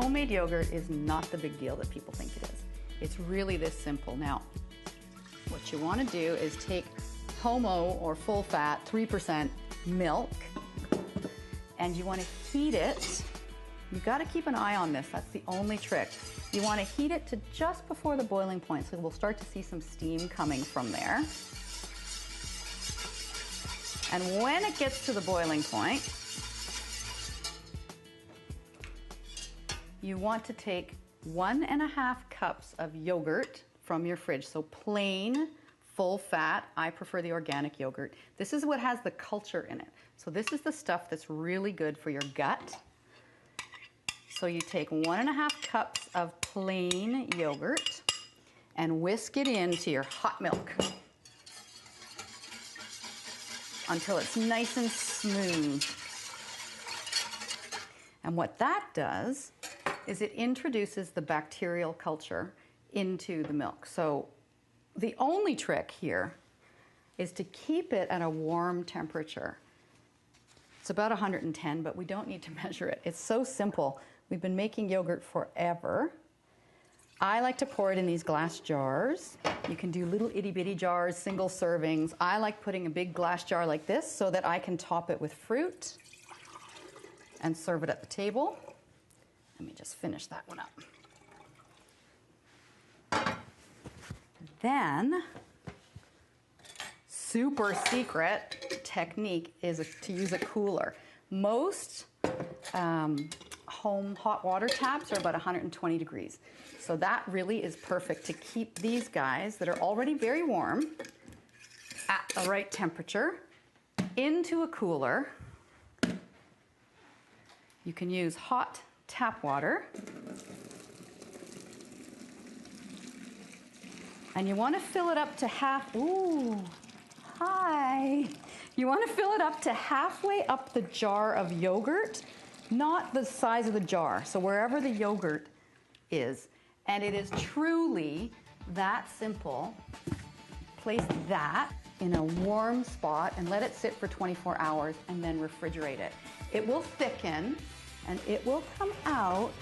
homemade yogurt is not the big deal that people think it is. It's really this simple. Now, what you want to do is take homo or full fat 3% milk, and you want to heat it. You've got to keep an eye on this. That's the only trick. You want to heat it to just before the boiling point, so we'll start to see some steam coming from there. And when it gets to the boiling point, you want to take 1.5 cups of yogurt from your fridge. So plain, full fat. I prefer the organic yogurt. This is what has the culture in it. So this is the stuff that's really good for your gut. So you take 1.5 cups of plain yogurt and whisk it into your hot milk until it's nice and smooth. And what that does is it introduces the bacterial culture into the milk. So the only trick here is to keep it at a warm temperature. It's about 110, but we don't need to measure it. It's so simple. We've been making yogurt forever. I like to pour it in these glass jars. You can do little itty bitty jars, single servings. I like putting a big glass jar like this so that I can top it with fruit and serve it at the table. Let me just finish that one up. Then, super secret technique is to use a cooler. Most home hot water taps are about 120 degrees. So that really is perfect to keep these guys that are already very warm at the right temperature into a cooler. You can use hot tap water. And you want to fill it up to You want to fill it up to halfway up the jar of yogurt, not the size of the jar. So wherever the yogurt is. And it is truly that simple. Place that in a warm spot and let it sit for 24 hours and then refrigerate it. It will thicken and it will come out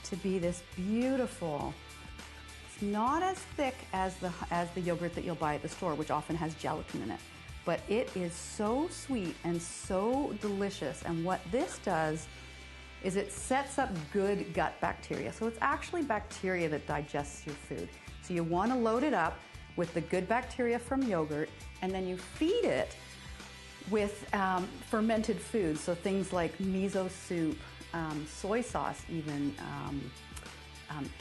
to be this beautiful. It's not as thick as the yogurt that you'll buy at the store, which often has gelatin in it. But it is so sweet and so delicious. And what this does is it sets up good gut bacteria. So it's actually bacteria that digests your food. So you want to load it up with the good bacteria from yogurt, and then you feed it with fermented foods. So things like miso soup, soy sauce even,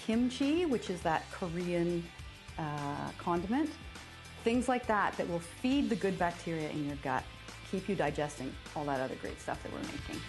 kimchi, which is that Korean condiment. Things like that will feed the good bacteria in your gut, keep you digesting all that other great stuff that we're making.